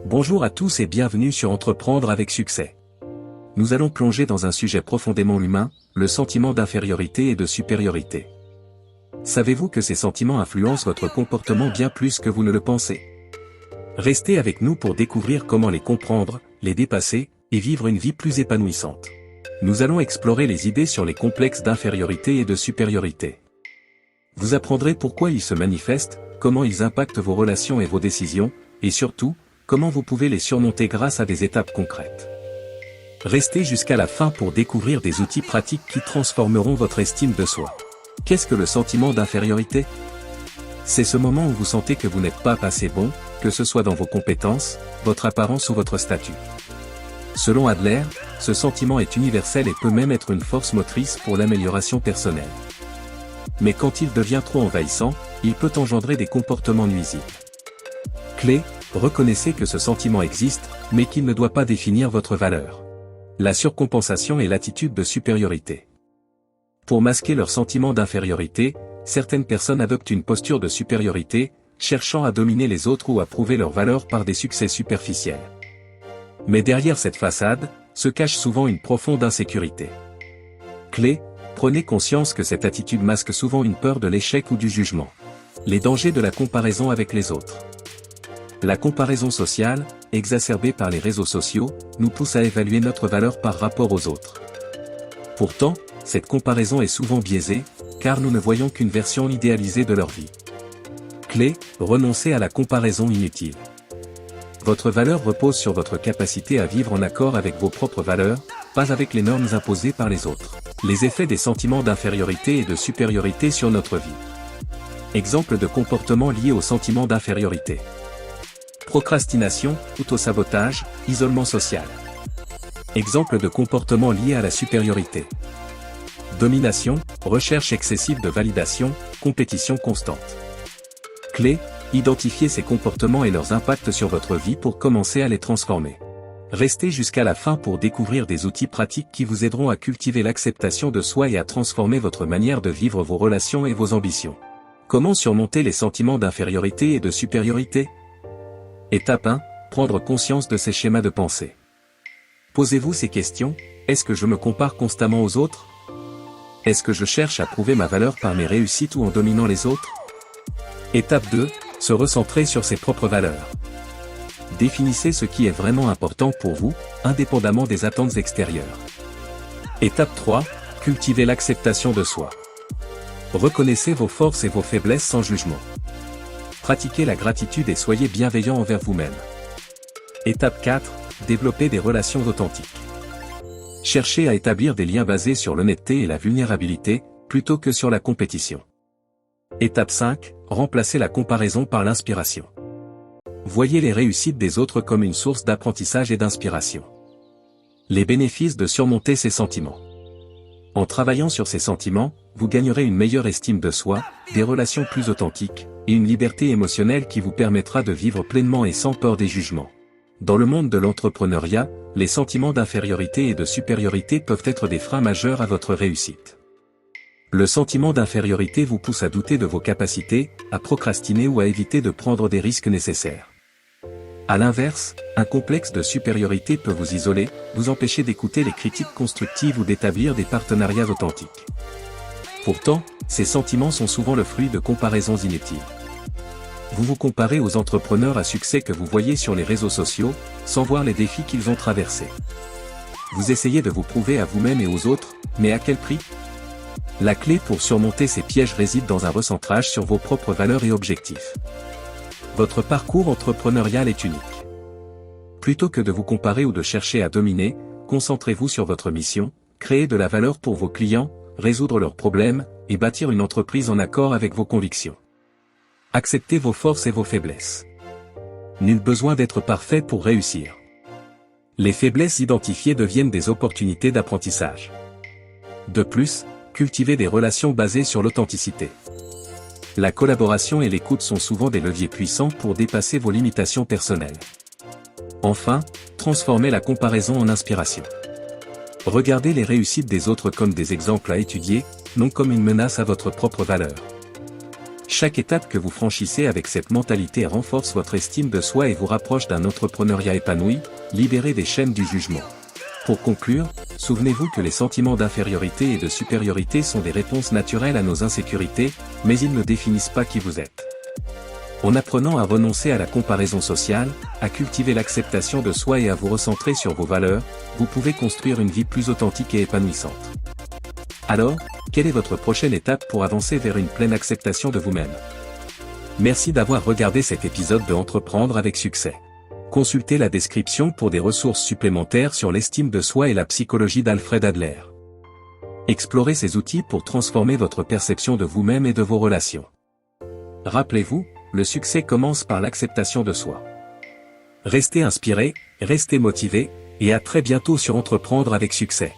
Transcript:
Bonjour à tous et bienvenue sur Entreprendre avec succès. Nous allons plonger dans un sujet profondément humain, le sentiment d'infériorité et de supériorité. Savez-vous que ces sentiments influencent votre comportement bien plus que vous ne le pensez? Restez avec nous pour découvrir comment les comprendre, les dépasser, et vivre une vie plus épanouissante. Nous allons explorer les idées sur les complexes d'infériorité et de supériorité. Vous apprendrez pourquoi ils se manifestent, comment ils impactent vos relations et vos décisions, et surtout, comment vous pouvez les surmonter grâce à des étapes concrètes. Restez jusqu'à la fin pour découvrir des outils pratiques qui transformeront votre estime de soi. Qu'est-ce que le sentiment d'infériorité? C'est ce moment où vous sentez que vous n'êtes pas assez bon, que ce soit dans vos compétences, votre apparence ou votre statut. Selon Adler, ce sentiment est universel et peut même être une force motrice pour l'amélioration personnelle. Mais quand il devient trop envahissant, il peut engendrer des comportements nuisibles. Clé: reconnaissez que ce sentiment existe, mais qu'il ne doit pas définir votre valeur. La surcompensation est l'attitude de supériorité. Pour masquer leur sentiment d'infériorité, certaines personnes adoptent une posture de supériorité, cherchant à dominer les autres ou à prouver leur valeur par des succès superficiels. Mais derrière cette façade, se cache souvent une profonde insécurité. Clé: prenez conscience que cette attitude masque souvent une peur de l'échec ou du jugement. Les dangers de la comparaison avec les autres. La comparaison sociale, exacerbée par les réseaux sociaux, nous pousse à évaluer notre valeur par rapport aux autres. Pourtant, cette comparaison est souvent biaisée, car nous ne voyons qu'une version idéalisée de leur vie. Clé: renoncez à la comparaison inutile. Votre valeur repose sur votre capacité à vivre en accord avec vos propres valeurs, pas avec les normes imposées par les autres. Les effets des sentiments d'infériorité et de supériorité sur notre vie. Exemple de comportements liés au sentiment d'infériorité. Procrastination, autosabotage, isolement social. Exemple de comportements liés à la supériorité. Domination, recherche excessive de validation, compétition constante. Clé: identifiez ces comportements et leurs impacts sur votre vie pour commencer à les transformer. Restez jusqu'à la fin pour découvrir des outils pratiques qui vous aideront à cultiver l'acceptation de soi et à transformer votre manière de vivre vos relations et vos ambitions. Comment surmonter les sentiments d'infériorité et de supériorité? Étape 1. Prendre conscience de ces schémas de pensée. Posez-vous ces questions: est-ce que je me compare constamment aux autres? Est-ce que je cherche à prouver ma valeur par mes réussites ou en dominant les autres? Étape 2. Se recentrer sur ses propres valeurs. Définissez ce qui est vraiment important pour vous, indépendamment des attentes extérieures. Étape 3. Cultivez l'acceptation de soi. Reconnaissez vos forces et vos faiblesses sans jugement. Pratiquez la gratitude et soyez bienveillant envers vous-même. Étape 4. Développez des relations authentiques. Cherchez à établir des liens basés sur l'honnêteté et la vulnérabilité, plutôt que sur la compétition. Étape 5. Remplacez la comparaison par l'inspiration. Voyez les réussites des autres comme une source d'apprentissage et d'inspiration. Les bénéfices de surmonter ces sentiments. En travaillant sur ces sentiments, vous gagnerez une meilleure estime de soi, des relations plus authentiques, et une liberté émotionnelle qui vous permettra de vivre pleinement et sans peur des jugements. Dans le monde de l'entrepreneuriat, les sentiments d'infériorité et de supériorité peuvent être des freins majeurs à votre réussite. Le sentiment d'infériorité vous pousse à douter de vos capacités, à procrastiner ou à éviter de prendre des risques nécessaires. À l'inverse, un complexe de supériorité peut vous isoler, vous empêcher d'écouter les critiques constructives ou d'établir des partenariats authentiques. Pourtant, ces sentiments sont souvent le fruit de comparaisons inutiles. Vous vous comparez aux entrepreneurs à succès que vous voyez sur les réseaux sociaux, sans voir les défis qu'ils ont traversés. Vous essayez de vous prouver à vous-même et aux autres, mais à quel prix? La clé pour surmonter ces pièges réside dans un recentrage sur vos propres valeurs et objectifs. Votre parcours entrepreneurial est unique. Plutôt que de vous comparer ou de chercher à dominer, concentrez-vous sur votre mission, créer de la valeur pour vos clients, résoudre leurs problèmes, et bâtir une entreprise en accord avec vos convictions. Acceptez vos forces et vos faiblesses. Nul besoin d'être parfait pour réussir. Les faiblesses identifiées deviennent des opportunités d'apprentissage. De plus, cultivez des relations basées sur l'authenticité. La collaboration et l'écoute sont souvent des leviers puissants pour dépasser vos limitations personnelles. Enfin, transformez la comparaison en inspiration. Regardez les réussites des autres comme des exemples à étudier, non comme une menace à votre propre valeur. Chaque étape que vous franchissez avec cette mentalité renforce votre estime de soi et vous rapproche d'un entrepreneuriat épanoui, libéré des chaînes du jugement. Pour conclure, souvenez-vous que les sentiments d'infériorité et de supériorité sont des réponses naturelles à nos insécurités, mais ils ne définissent pas qui vous êtes. En apprenant à renoncer à la comparaison sociale, à cultiver l'acceptation de soi et à vous recentrer sur vos valeurs, vous pouvez construire une vie plus authentique et épanouissante. Alors, quelle est votre prochaine étape pour avancer vers une pleine acceptation de vous-même? Merci d'avoir regardé cet épisode de Entreprendre avec succès. Consultez la description pour des ressources supplémentaires sur l'estime de soi et la psychologie d'Alfred Adler. Explorez ces outils pour transformer votre perception de vous-même et de vos relations. Rappelez-vous, le succès commence par l'acceptation de soi. Restez inspiré, restez motivé, et à très bientôt sur Entreprendre avec succès.